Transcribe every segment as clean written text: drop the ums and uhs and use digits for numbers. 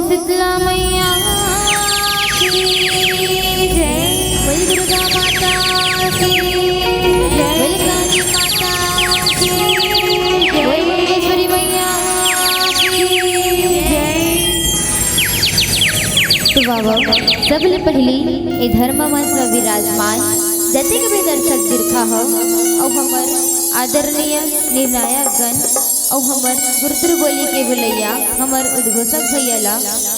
शीतला मैया की जय, बोल दुर्गा माता की जय, बोल काली माता की जय, बोल मुंडेश्वरी मैया की जय। तो बाबा सबले पहली ए धर्म मंच में विराजमान जते के भी दर्शक दीर्घा हो और हमर आदरणीय निर्णायक गण और हमर गुरुद्र बोली के बुलैया हमर उद्घोषक भैया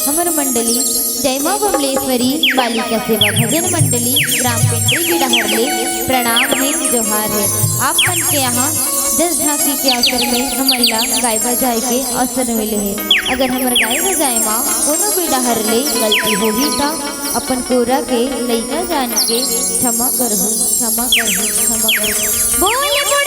हमर मंडली जय मां बमलेश्वरी बालिका सेवा भजन मंडली ग्राम पिंडरी बिडहरले प्रणाम है, जोहार है। आप मन के यहाँ 10 झांकी के अवसर में हमला गाय बजाए के अवसर मिले है। अगर हमर गाय बजाए माँ कोनो बिडहरले गलती होगी तो अपन कोरा के लइका जान के क्षमा करहु, क्षमा करहु, क्षमा करहु। बोल